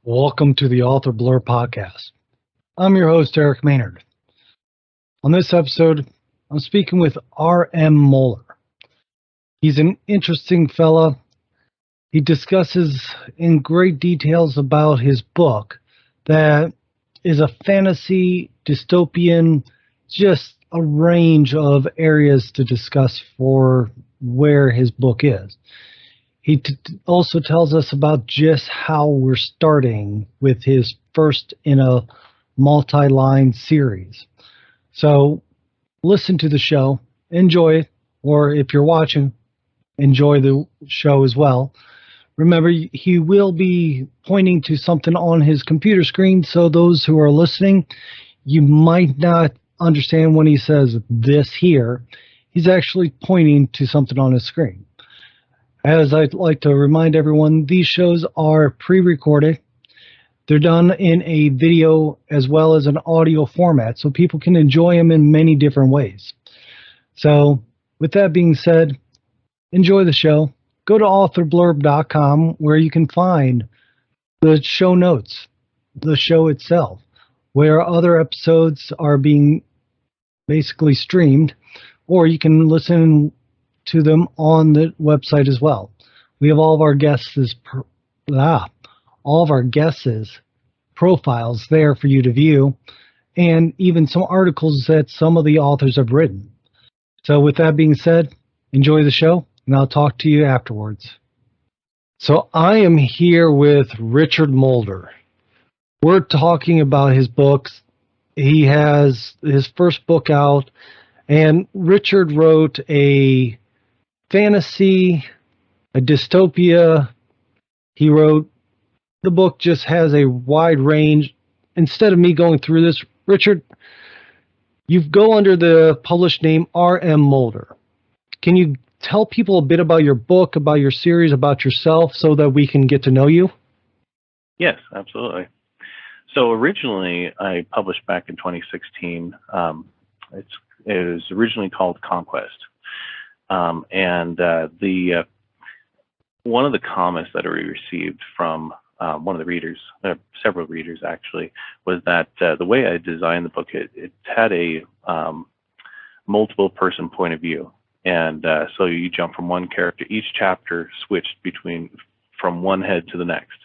Welcome to the Author Blur podcast. I'm your host, Eric Maynard. On this episode, I'm speaking with R.M. Mulder. He's an interesting fella. He discusses in great details about his book that is a fantasy, dystopian, just a range of areas to discuss for where his book is. He also tells us about just how we're starting with his first in a multi-line series. So listen to the show, enjoy it, or if you're watching, enjoy the show as well. Remember, he will be pointing to something on his computer screen, so those who are listening, you might not understand when he says this here. He's actually pointing to something on his screen. As I'd like to remind everyone, these shows are pre-recorded. They're done in a video as well as an audio format, so people can enjoy them in many different ways. So, with that being said, enjoy the show. Go to authorblurb.com where you can find the show notes, the show itself, where other episodes are being basically streamed, or you can listen to them on the website as well. We have all of our guests' profiles there for you to view, and even some articles that some of the authors have written. So with that being said, enjoy the show, and I'll talk to you afterwards. So I am here with Richard Mulder. We're talking about his books. He has his first book out, and Richard wrote a fantasy, a dystopia. He wrote, the book just has a wide range. Instead of me going through this, Richard, you go under the published name R.M. Mulder. Can you tell people a bit about your book, about your series, about yourself, so that we can get to know you? Yes, absolutely. So originally, I published back in 2016. It was originally called Conquest. One of the comments that I received from one of the readers, several readers actually, was that the way I designed the book, it had a multiple person point of view. And so you jump from one character, each chapter switched from one head to the next.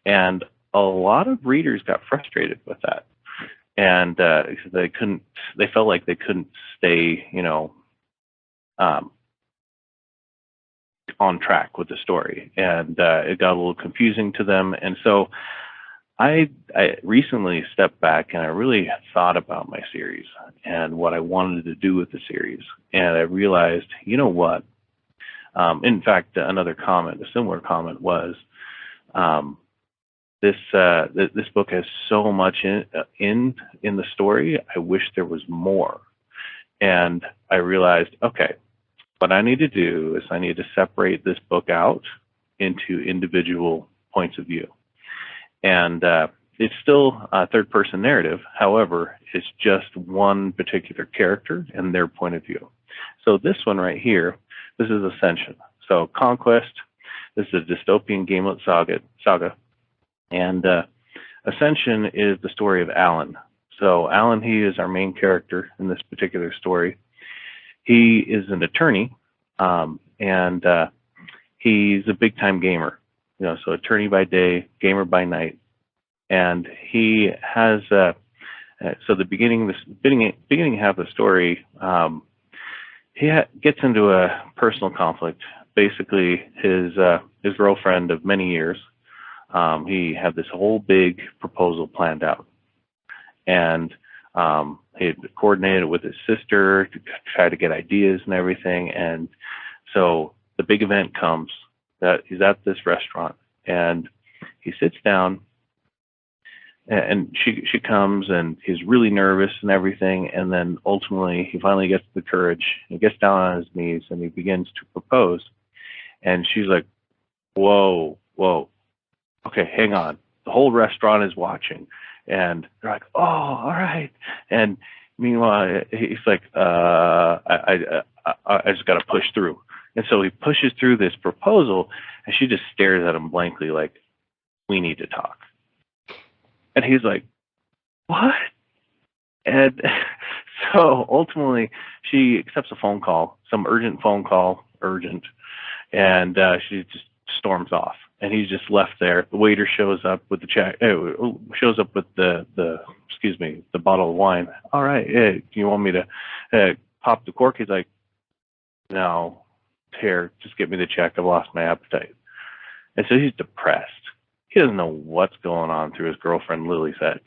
And a lot of readers got frustrated with that. And they felt like they couldn't stay, on track with the story, and it got a little confusing to them. And so I recently stepped back and I really thought about my series and what I wanted to do with the series. And I realized, you know what? In fact, another comment, a similar comment was, this book has so much in the story. I wish there was more. And I realized, okay, what I need to do is I need to separate this book out into individual points of view. And it's still a third-person narrative. However, it's just one particular character and their point of view. So this one right here, this is Ascension. So Conquest, this is a dystopian gamelet saga. And Ascension is the story of Alan. So Alan, he is our main character in this particular story. He is an attorney, and he's a big-time gamer. So attorney by day, gamer by night. And he has so the beginning half of the story, he gets into a personal conflict. Basically, his girlfriend of many years, he had this whole big proposal planned out, and he had coordinated with his sister to try to get ideas and everything. And so the big event comes that he's at this restaurant, and he sits down, and she comes, and he's really nervous and everything. And then ultimately he finally gets the courage. He gets down on his knees and he begins to propose. And she's like, whoa, okay, hang on. The whole restaurant is watching. And they're like, oh, all right. And meanwhile, he's like, I just got to push through. And so he pushes through this proposal, and she just stares at him blankly like, we need to talk. And he's like, what? And so ultimately, she accepts a phone call, some urgent phone call, and she just storms off. And he's just left there. The waiter shows up with the check, shows up with the bottle of wine. All right, do you want me to pop the cork? He's like, no, here, just get me the check. I've lost my appetite. And so he's depressed. He doesn't know what's going on through his girlfriend Lily's head.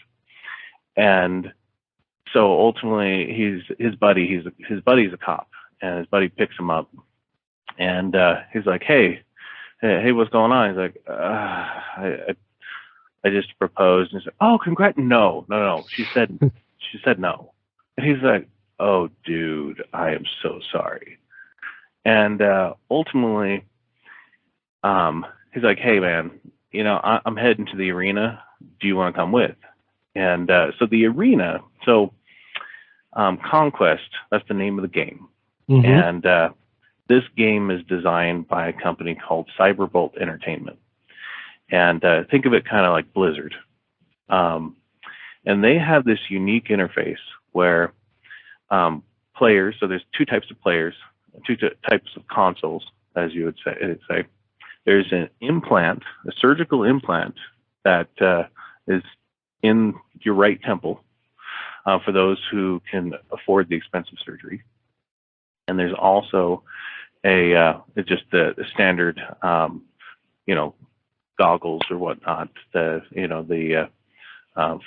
And so ultimately, his buddy's a cop, and his buddy picks him up, and he's like, hey, what's going on? He's like, I just proposed. And he's like, oh, congrats. No. She said no. And he's like, oh, dude, I am so sorry. And ultimately, he's like, hey, man, I'm heading to the arena. Do you want to come with? And so the arena, Conquest, that's the name of the game. Mm-hmm. And this game is designed by a company called Cyberbolt Entertainment. And think of it kind of like Blizzard. And they have this unique interface where players, so there's two types of players, two types of consoles, as you would say. There's an implant, a surgical implant that is in your right temple for those who can afford the expensive surgery. And there's also it's just the standard, goggles or whatnot,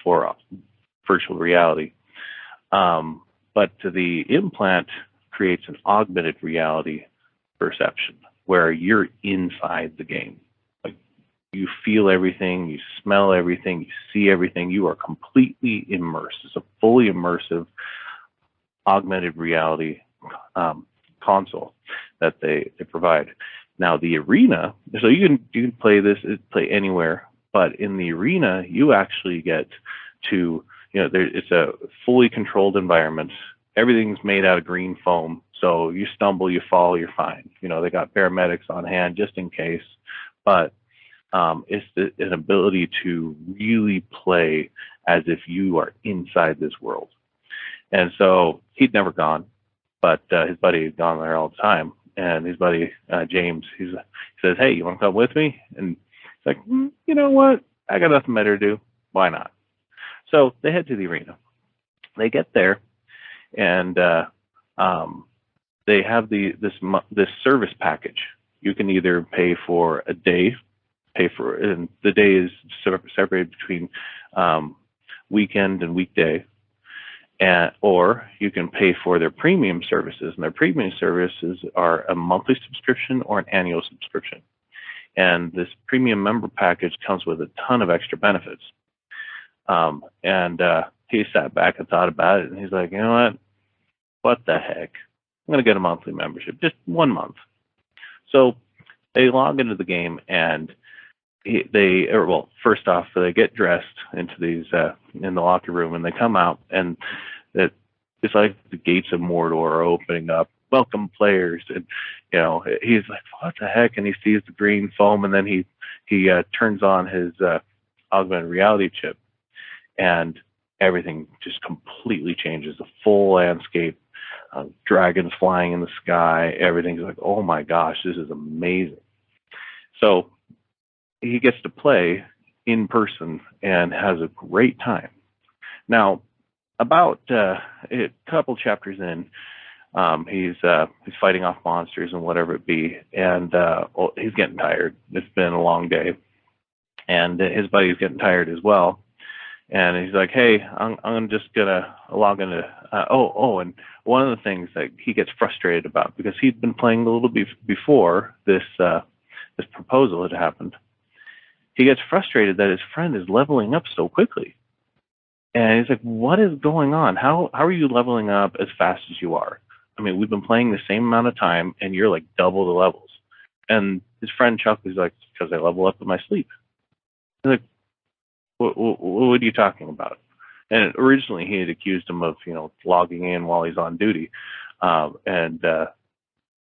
for virtual reality. But the implant creates an augmented reality perception where you're inside the game. Like, you feel everything, you smell everything, you see everything. You are completely immersed. It's a fully immersive augmented reality console that they provide. Now the arena, so you can play anywhere, but in the arena you actually get to, it's a fully controlled environment. Everything's made out of green foam, so you stumble, you fall, you're fine. They got paramedics on hand just in case, but it's an ability to really play as if you are inside this world. And so he'd never gone, but his buddy had gone there all the time. And his buddy, James, he says, hey, you want to come with me? And he's like, you know what? I got nothing better to do. Why not? So they head to the arena. They get there, and they have this service package. You can either pay for a day, and the day is separated between weekend and weekday. Or you can pay for their premium services, and their premium services are a monthly subscription or an annual subscription. And this premium member package comes with a ton of extra benefits. He sat back and thought about it, and he's like, you know what the heck? I'm going to get a monthly membership, just 1 month. So they log into the game, and first off, they get dressed into these in the locker room, and they come out, and it's like the gates of Mordor are opening up. Welcome, players. And he's like, what the heck? And he sees the green foam, and then he turns on his augmented reality chip, and everything just completely changes. The full landscape, dragons flying in the sky. Everything's like, oh my gosh, this is amazing. So he gets to play in person and has a great time. Now, about a couple chapters in, he's fighting off monsters and whatever it be, and he's getting tired. It's been a long day, and his buddy's getting tired as well. And he's like, "Hey, I'm just gonna log into." And one of the things that he gets frustrated about, because he'd been playing a little bit before this proposal had happened. He gets frustrated that his friend is leveling up so quickly. And he's like, what is going on? How are you leveling up as fast as you are? I mean, we've been playing the same amount of time, and you're like double the levels. And his friend Chuck was like, because I level up in my sleep. He's like, what are you talking about? And originally he had accused him of, logging in while he's on duty. And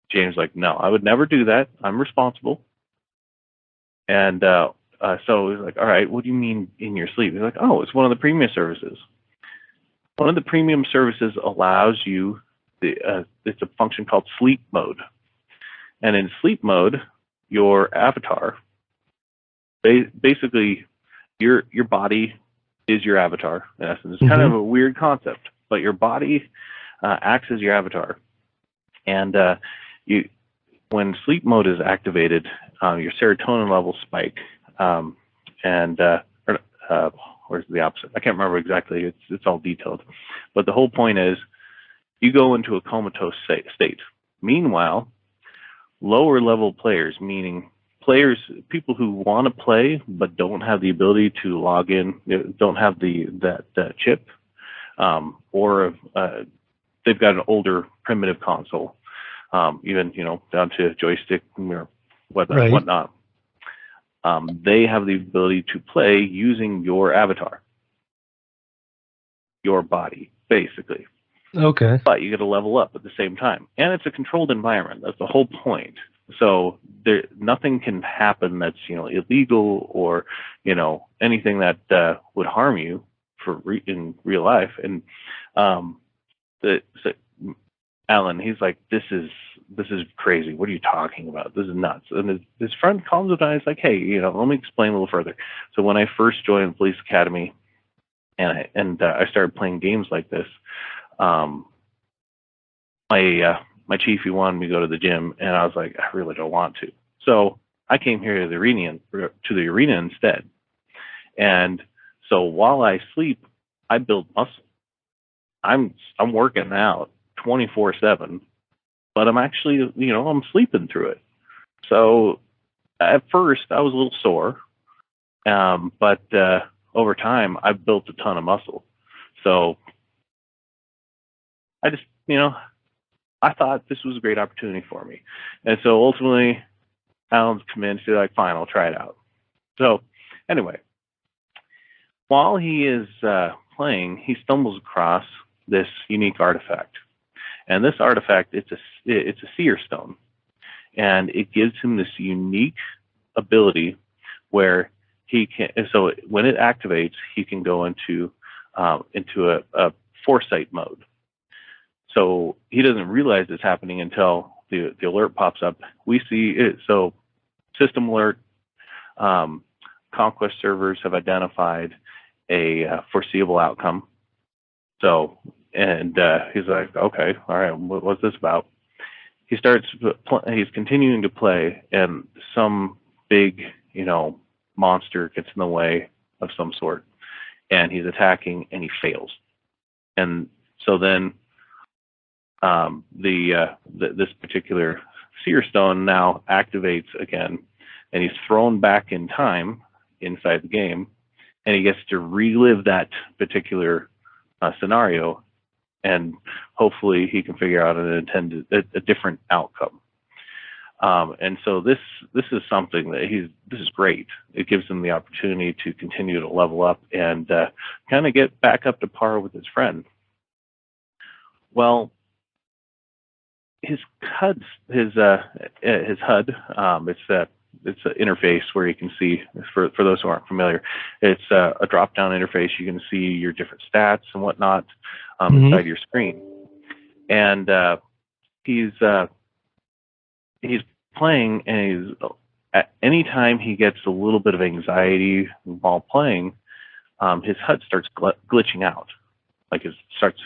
James was like, no, I would never do that. I'm responsible. And so he's like, all right, what do you mean in your sleep? He's like, oh, it's one of the premium services. One of the premium services allows you, it's a function called sleep mode. And in sleep mode, your avatar, basically your body is your avatar. In essence, it's kind of a weird concept, but your body acts as your avatar. And when sleep mode is activated, your serotonin levels spike, where's the opposite? I can't remember exactly. It's all detailed, but the whole point is you go into a comatose state. Meanwhile, lower level players, meaning people who want to play but don't have the ability to log in, don't have that chip, or they've got an older primitive console, even down to joystick or whatnot. They have the ability to play using your avatar, your body, basically. Okay. But you got to level up at the same time, and it's a controlled environment. That's the whole point. So nothing can happen that's illegal or anything that would harm you in real life. And Alan, he's like, this is crazy. What are you talking about? This is nuts. And his friend calms him down. He's like, hey, let me explain a little further. So when I first joined the police academy, and I started playing games like this, my chief, he wanted me to go to the gym, and I was like, I really don't want to. So I came here to the arena instead. And so while I sleep, I build muscle. I'm working out 24/7, but I'm actually, I'm sleeping through it. So at first I was a little sore, but over time I've built a ton of muscle. So I just, I thought this was a great opportunity for me. And so ultimately Alan's convinced, he's like, fine, I'll try it out. So anyway, while he is playing, he stumbles across this unique artifact. And this artifact, it's a seer stone. And it gives him this unique ability where he can, so when it activates, he can go into a foresight mode. So he doesn't realize it's happening until the alert pops up. We see it. So system alert, Conquest servers have identified a foreseeable outcome. So, and he's like, okay, all right, what's this about? He's continuing to play, and some big, monster gets in the way of some sort, and he's attacking, and he fails. And so then this particular seer stone now activates again, and he's thrown back in time inside the game, and he gets to relive that particular scenario, and hopefully he can figure out a different outcome. And so this is something that this is great. It gives him the opportunity to continue to level up and kind of get back up to par with his friend. Well, his HUD, it's an interface where you can see, for those who aren't familiar, it's a drop-down interface. You can see your different stats and whatnot inside your screen. And he's playing, and at any time he gets a little bit of anxiety while playing, his HUD starts glitching out. Like it starts,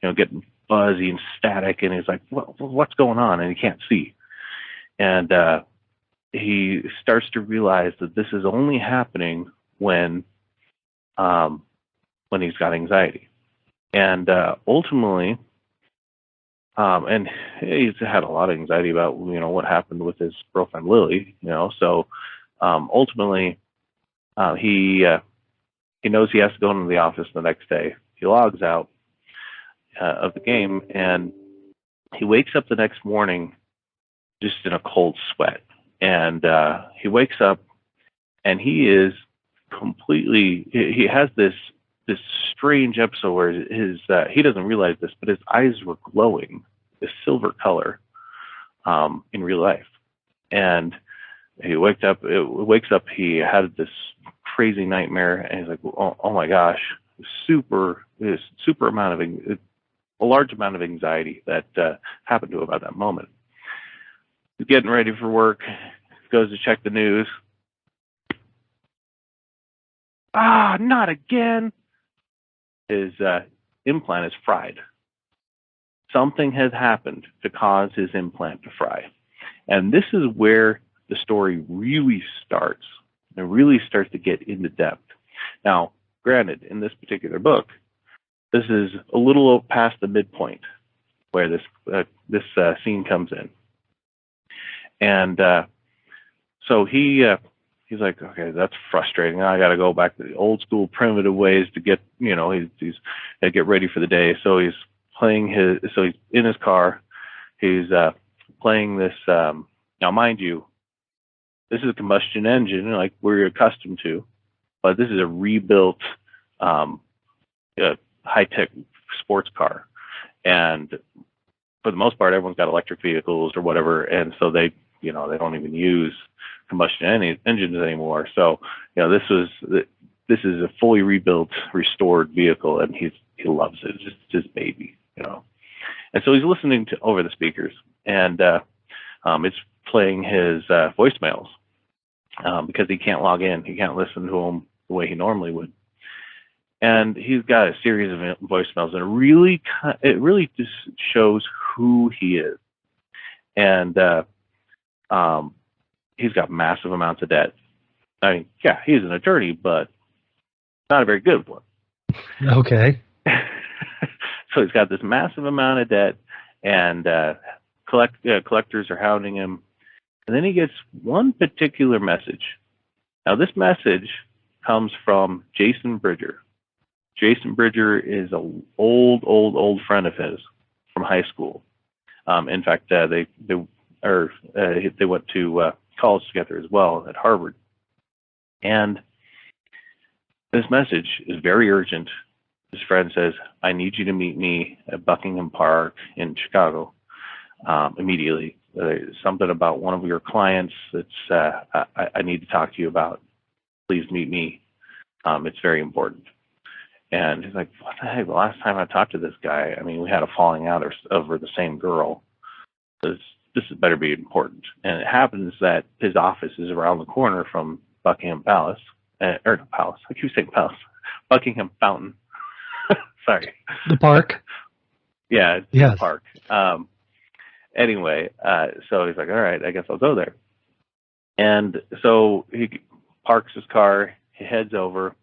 getting fuzzy and static, and he's like, what's going on? And he can't see. And he starts to realize that this is only happening when he's got anxiety. And ultimately, and he's had a lot of anxiety about, what happened with his girlfriend, Lily, so ultimately, he knows he has to go into the office the next day. He logs out of the game, and he wakes up the next morning just in a cold sweat. And he wakes up, and he is completely, he has this strange episode where he doesn't realize this, but his eyes were glowing this silver color in real life. And he wakes up. He had this crazy nightmare, and he's like, "Oh my gosh, a large amount of anxiety that happened to him at that moment." He's getting ready for work. Goes to check the news. Not again! His implant is fried. Something has happened to cause his implant to fry. And this is where the story really starts. It really starts to get into depth. Now, granted, in this particular book, this is a little past the midpoint where this scene comes in. And so he's like, okay, that's frustrating. I got to go back to the old school primitive ways to get, he's got to get ready for the day. So he's he's in his car. He's playing this. Now, mind you, this is a combustion engine like we're accustomed to, but this is a rebuilt high-tech sports car. And for the most part, everyone's got electric vehicles or whatever, and so they don't even use combustion engines anymore. So, this is a fully rebuilt, restored vehicle, and he loves it. It's just his baby, And so he's listening to over the speakers, and it's playing his voicemails because he can't log in. He can't listen to them the way he normally would. And he's got a series of voicemails, and it really just shows who he is. And he's got massive amounts of debt. I mean, yeah, he's an attorney, but not a very good one. Okay. So he's got this massive amount of debt, and collectors are hounding him. And then he gets one particular message. Now, this message comes from Jason Bridger. Jason Bridger is an old friend of his from high school. In fact, they went to college together as well at Harvard. And this message is very urgent. His friend says, "I need you to meet me at Buckingham Park in Chicago immediately. Something about one of your clients that's I need to talk to you about. Please meet me. It's very important." And he's like, "What the heck? The last time I talked to this guy, I mean, we had a falling out over the same girl. This better be important." And it happens that his office is around the corner from Buckingham Palace, or not Palace. I keep saying Palace. Buckingham Fountain. Sorry. The park. Yeah, it's yes. The park. Anyway, so he's like, all right, I guess I'll go there. And so he parks his car, he heads over,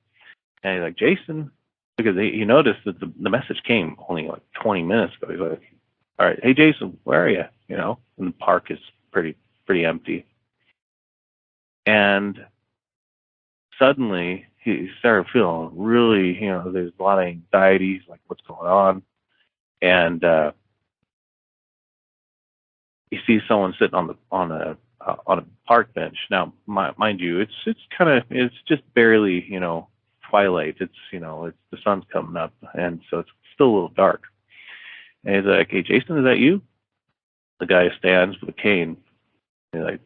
and he's like, "Jason," because he noticed that the message came only like 20 minutes ago. He's like, "All right, hey Jason, where are you?" And the park is pretty empty. And suddenly he started feeling really, there's a lot of anxiety. He's like, "What's going on?" And he sees someone sitting on a park bench. Now, mind you, it's just barely, twilight. It's the sun's coming up, and so it's still a little dark. And he's like, "Hey, Jason, is that you?" The guy stands with a cane. He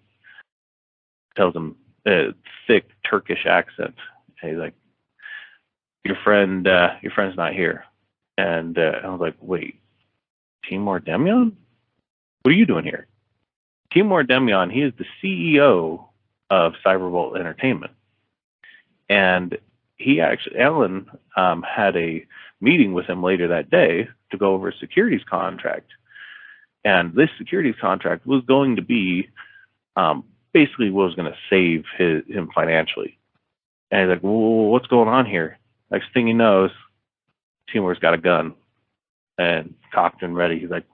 tells him a thick Turkish accent. And he's like, your friend's not here." And I was like, "Wait, Timur Demyan? What are you doing here?" Timur Demyan, he is the CEO of Cyberbolt Entertainment. And Alan had a meeting with him later that day to go over a securities contract. And this securities contract was going to be basically what was going to save him financially. And he's like, "Well, what's going on here?" Next thing he knows, Timur's got a gun and cocked and ready. He's like,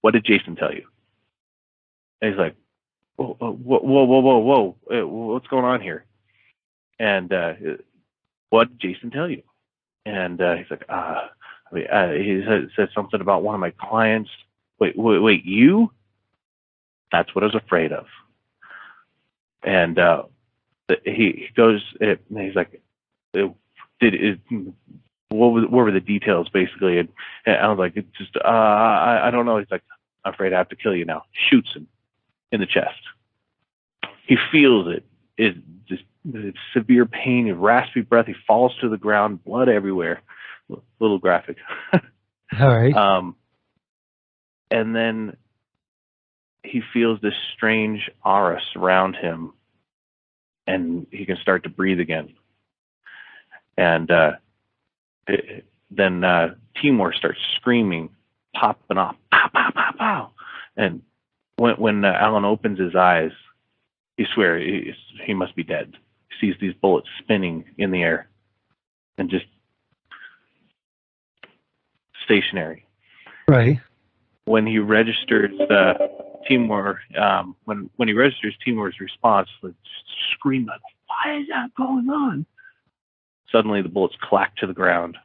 "What did Jason tell you?" And he's like, whoa, what's going on here? And what did Jason tell you? And he's like, he said something about one of my clients. Wait, you? That's what I was afraid of. And he goes, and he's like, what were the details basically? And I was like, it's just, I don't know. He's like, "I'm afraid I have to kill you now." Shoots him in the chest. he feels it. It's severe pain, raspy breath. He falls to the ground, blood everywhere. A little graphic. All right. And then he feels this strange aura surround him, and he can start to breathe again. And then Timur starts screaming, popping off, pow, pow, pow, pow. And when Alan opens his eyes, he swears he must be dead. He sees these bullets spinning in the air and just stationary. Right. When he registers Timur, when he registers Timur's response, like scream like, "Why is that going on?" Suddenly, the bullets clack to the ground,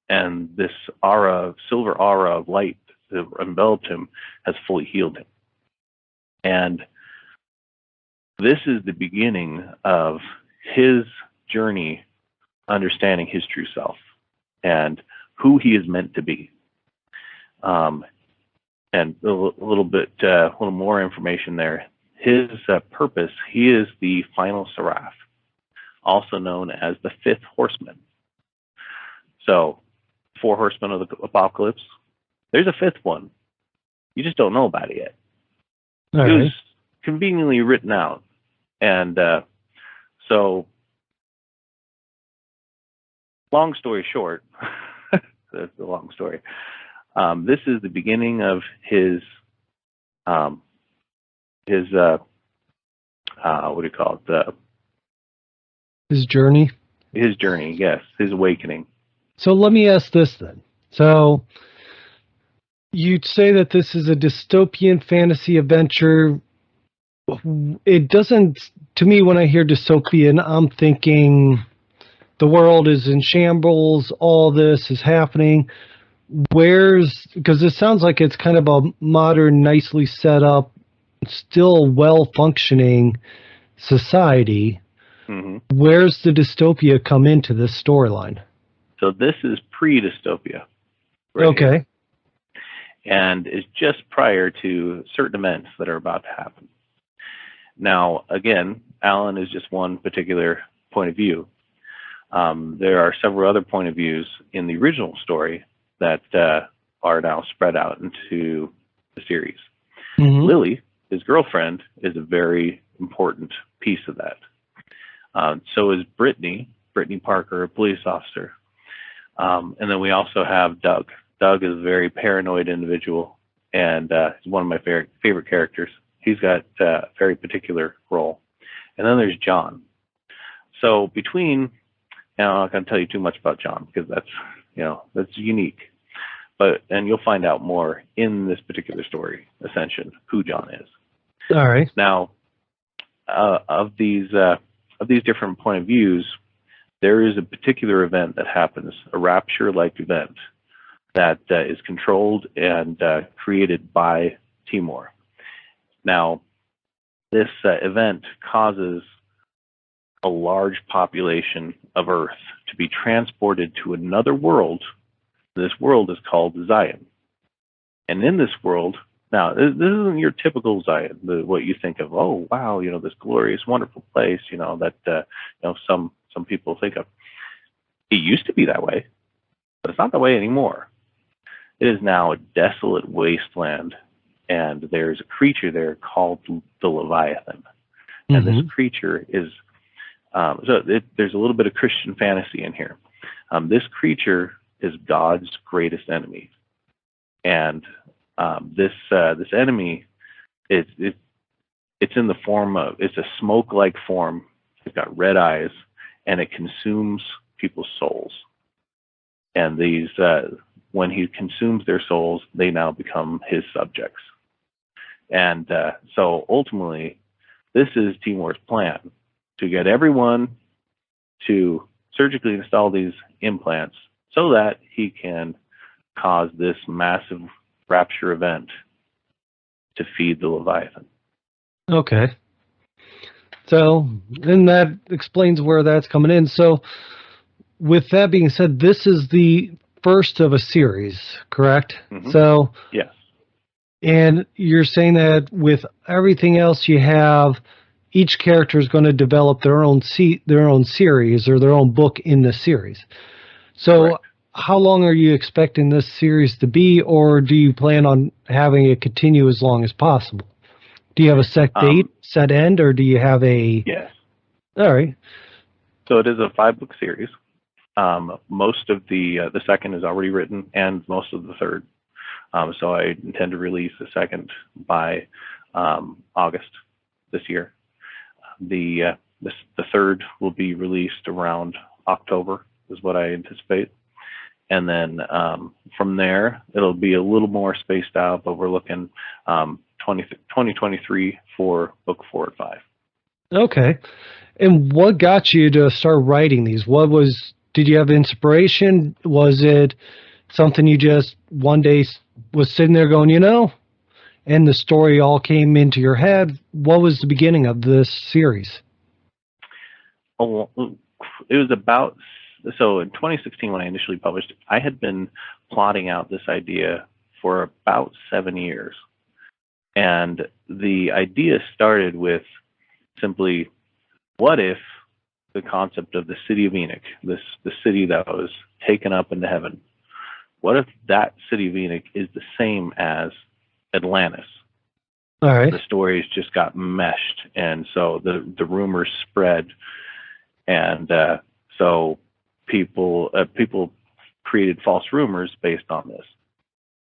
and this aura, silver aura of light that enveloped him, has fully healed him. And this is the beginning of his journey, understanding his true self and who he is meant to be. And a little more information there. His purpose, he is the final seraph, also known as the fifth horseman. So, 4 horsemen of the apocalypse. There's a 5th one. You just don't know about it yet. All it right. was conveniently written out. And so, long story short, that's a long story. This is the beginning of his what do you call it? His journey. His journey, yes, his awakening. So let me ask this then. So you'd say that this is a dystopian fantasy adventure. It doesn't, to me, when I hear dystopian, I'm thinking the world is in shambles, all this is happening. Because it sounds like it's kind of a modern, nicely set up, still well-functioning society. Mm-hmm. Where's the dystopia come into this storyline? So this is pre-dystopia. Okay. Here. And is just prior to certain events that are about to happen. Now, again, Alan is just one particular point of view. There are several other point of views in the original story that are now spread out into the series. Mm-hmm. Lily, his girlfriend, is a very important piece of that. So is Brittany Parker, a police officer. And then we also have Doug. Doug is a very paranoid individual, and he's one of my favorite characters. He's got a very particular role. And then there's John. So between, now I'm not going to tell you too much about John because that's unique. And you'll find out more in this particular story, Ascension, who John is. All right. Now, of these different point of views, there is a particular event that happens, a rapture-like event that is controlled and created by Timur. Now, this event causes a large population of Earth to be transported to another world. This world is called Zion. And in this world, now, this isn't your typical Zion, what you think of, oh, wow, this glorious, wonderful place, that some people think of. It used to be that way, but it's not that way anymore. It is now a desolate wasteland, and there's a creature there called the Leviathan. Mm-hmm. And this creature is, there's a little bit of Christian fantasy in here. This creature is God's greatest enemy. And this enemy, it's in the form of, it's a smoke-like form. It's got red eyes, and it consumes people's souls. And these, when he consumes their souls, they now become his subjects. And so ultimately, this is Timur's plan, to get everyone to surgically install these implants so that he can cause this massive rapture event to feed the Leviathan. Okay. So, and that explains where that's coming in. So, with that being said, this is the first of a series, correct? Mm-hmm. So, yes. And you're saying that with everything else you have, each character is going to develop their own series or their own book in the series. So, Correct. how long are you expecting this series to be, or do you plan on having it continue as long as possible? Do you have a set date, set end, or do you have a... Yes. All right. So it is a 5-book series. Most of the second is already written, and most of the third. So I intend to release the second by August this year. The third will be released around October, is what I anticipate. And then from there, it'll be a little more spaced out, but we're looking 2023 for book 4 and 5. Okay. And what got you to start writing these? Did you have inspiration? Was it something you just one day was sitting there going, and the story all came into your head? What was the beginning of this series? Oh, it was about, so in 2016 when I initially published it, I had been plotting out this idea for about 7 years. And the idea started with simply, what if the concept of the city of Enoch, the city that was taken up into heaven, what if that city of Enoch is the same as Atlantis? All right. The stories just got meshed, and so the rumors spread, and so people created false rumors based on this.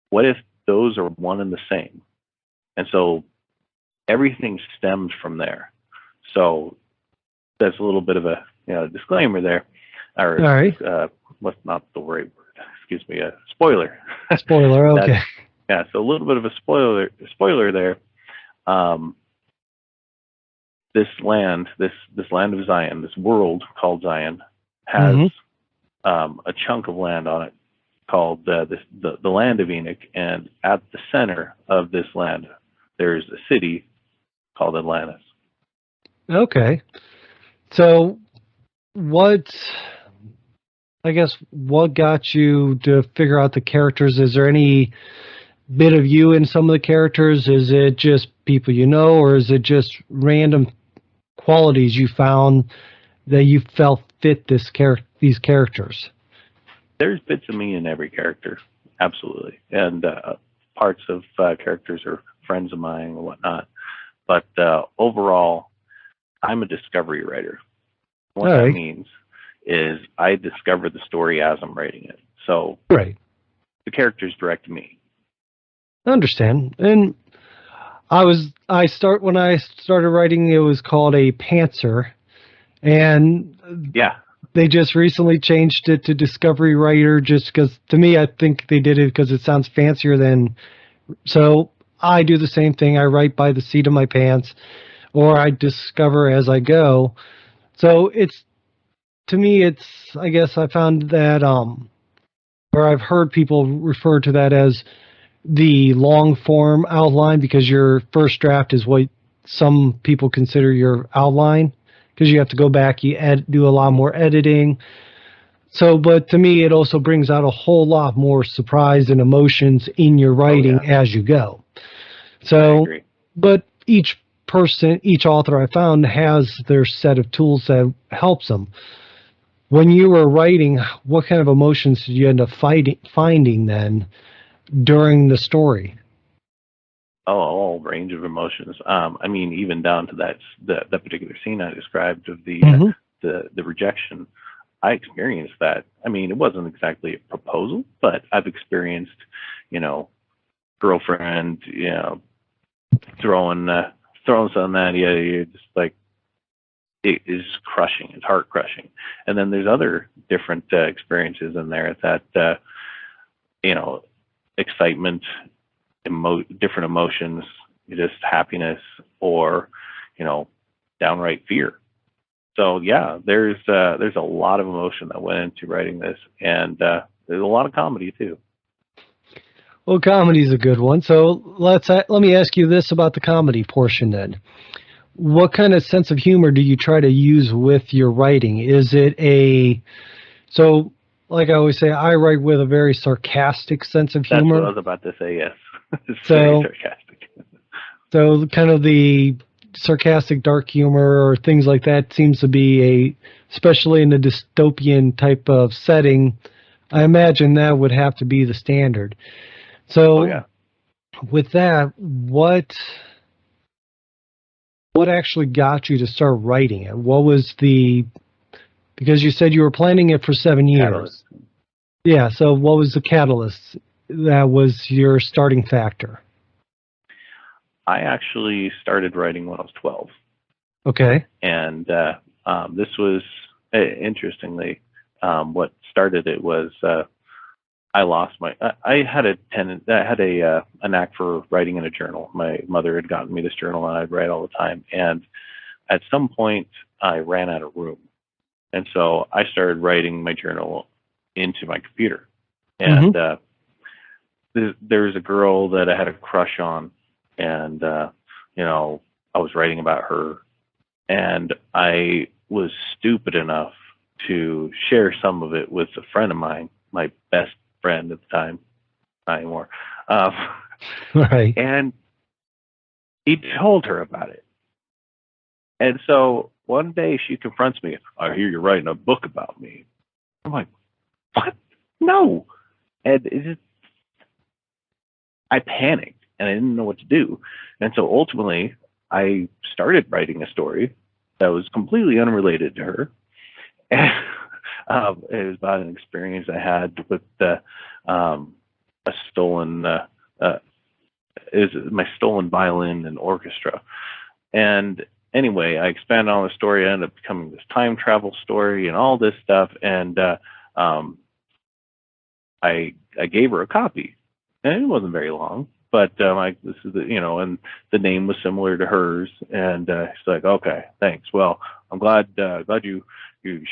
What if those are one and the same? And so everything stemmed from there. So that's a little bit of a disclaimer there, or all right. What's not the right word? Excuse me, a spoiler. Spoiler. Okay. Yeah, so a little bit of a spoiler there. This land of Zion, this world called Zion, has a chunk of land on it called the land of Enoch, and at the center of this land, there's a city called Atlantis. Okay. So what got you to figure out the characters? Is there any bit of you in some of the characters? Is it just people or is it just random qualities you found that you felt fit these characters? There's bits of me in every character, absolutely, and parts of characters are friends of mine and whatnot. But overall, I'm a discovery writer. What that means is I discover the story as I'm writing it. So the characters direct me. I understand. And when I started writing, it was called a pantser, and they just recently changed it to discovery writer, just because, to me, I think they did it because it sounds fancier than. So I do the same thing. I write by the seat of my pants, or I discover as I go. So I guess I found that, or I've heard people refer to that as the long form outline, because your first draft is what some people consider your outline, because you have to go back, do a lot more editing. So, but to me, it also brings out a whole lot more surprise and emotions in your writing as you go. So, but each author I found has their set of tools that helps them. When you were writing, what kind of emotions did you end up finding then during the story? Oh, a whole range of emotions. I mean, even down to that particular scene I described of the rejection. I experienced that. I mean, it wasn't exactly a proposal, but I've experienced, girlfriend, throwing something at you. You're just like, it is crushing. It's heart crushing. And then there's other different experiences in there that, excitement, different emotions, just happiness, or, downright fear. So yeah, there's a lot of emotion that went into writing this, and there's a lot of comedy too. Well, comedy is a good one. So let me ask you this about the comedy portion then. What kind of sense of humor do you try to use with your writing? Is it so like I always say, I write with a very sarcastic sense of humor. That's what I was about to say, yes. It's very sarcastic. So kind of the sarcastic, dark humor or things like that seems to be especially in a dystopian type of setting, I imagine that would have to be the standard. So, Oh, yeah. with that, what actually got you to start writing it? What was because you said you were planning it for 7 years. Catalyst. Yeah, so what was the catalyst that was your starting factor? I actually started writing when I was 12. Okay. And this was, interestingly, what started it was I lost I had a knack for writing in a journal. My mother had gotten me this journal, and I'd write all the time. And at some point, I ran out of room. And so I started writing my journal into my computer. And there was a girl that I had a crush on, and I was writing about her, and I was stupid enough to share some of it with a friend of mine, my best friend at the time, not anymore. Right. And he told her about it. And so one day she confronts me. I hear you're writing a book about me. I'm like, what? No. And I panicked, and I didn't know what to do. And so ultimately, I started writing a story that was completely unrelated to her. And it was about an experience I had with a stolen, my stolen violin and orchestra. And anyway, I expanded on the story. It ended up becoming this time travel story and all this stuff. And I gave her a copy, and it wasn't very long. But this is and the name was similar to hers, and she's like, okay, thanks. Well, I'm glad you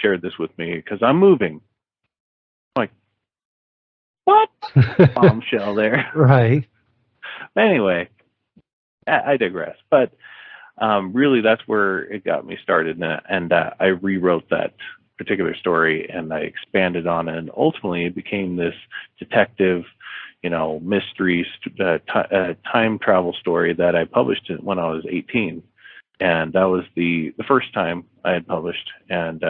shared this with me because I'm moving. I'm like, what? Bombshell there. Right. Anyway, I digress. But really, that's where it got me started, and I rewrote that particular story, and I expanded on it, and ultimately it became this detective, mystery time travel story that I published when I was 18, and that was the first time I had published. And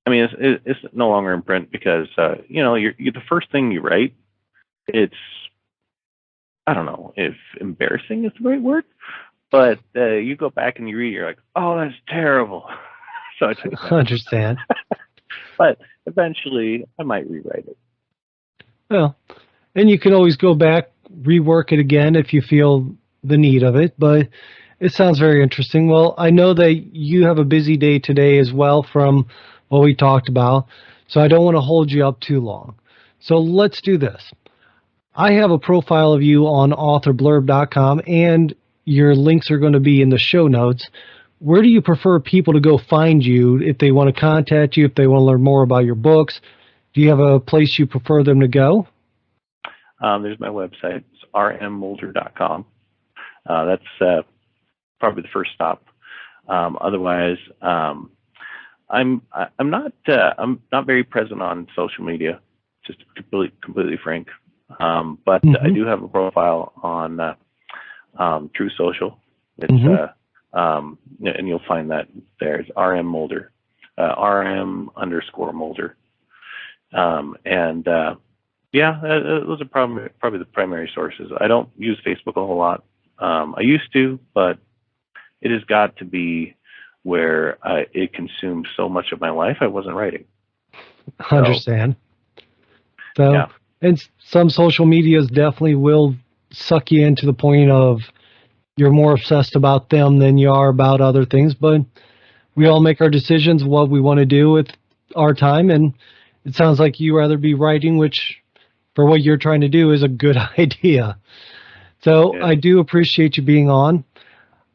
it's no longer in print because you're the first thing you write. It's, I don't know if embarrassing is the right word, but you go back and you read, you're like, oh, that's terrible. So I took it back. Understand. But eventually, I might rewrite it. Well, and you can always go back, rework it again if you feel the need of it, but it sounds very interesting. Well, I know that you have a busy day today as well from what we talked about, so I don't want to hold you up too long. So let's do this. I have a profile of you on authorblurb.com, and your links are going to be in the show notes. Where do you prefer people to go find you if they want to contact you, if they want to learn more about your books? Do you have a place you prefer them to go? There's my website. It's rmmulder.com. That's probably the first stop. Otherwise, I'm not very present on social media, just completely frank. But I do have a profile on True Social. It's and you'll find that there. It's RM Mulder, RM_Mulder. Those are probably the primary sources. I don't use Facebook a whole lot. I used to, but it has got to be where it consumed so much of my life, I wasn't writing. I understand. So, yeah. And some social medias definitely will suck you into the point of you're more obsessed about them than you are about other things, but we all make our decisions what we want to do with our time, and it sounds like you rather be writing, which for what you're trying to do is a good idea. So yeah. I do appreciate you being on.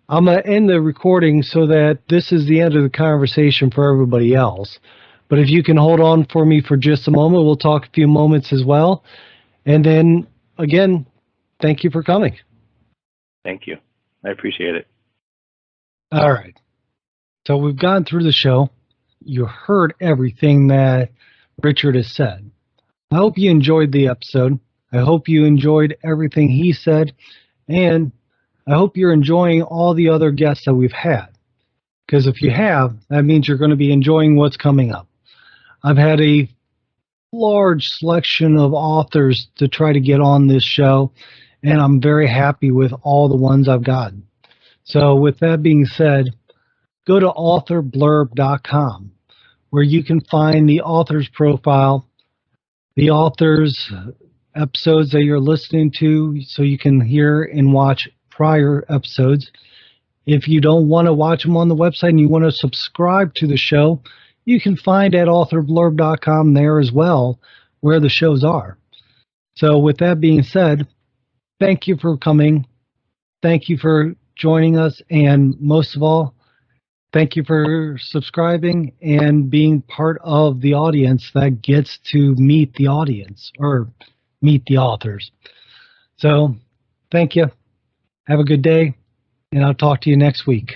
I'm going to end the recording so that this is the end of the conversation for everybody else. But if you can hold on for me for just a moment, we'll talk a few moments as well. And then, again, thank you for coming. Thank you. I appreciate it. All right. So we've gone through the show. You heard everything that Richard has said. I hope you enjoyed the episode. I hope you enjoyed everything he said. And I hope you're enjoying all the other guests that we've had. Because if you have, that means you're going to be enjoying what's coming up. I've had a large selection of authors to try to get on this show, and I'm very happy with all the ones I've gotten. So with that being said, go to authorblurb.com, where you can find the author's profile, the author's episodes that you're listening to, so you can hear and watch prior episodes. If you don't want to watch them on the website and you want to subscribe to the show, you can find at authorblurb.com there as well, where the shows are. So with that being said, thank you for coming. Thank you for joining us. And most of all, thank you for subscribing and being part of the audience that gets to meet the audience or meet the authors. So thank you. Have a good day, and I'll talk to you next week.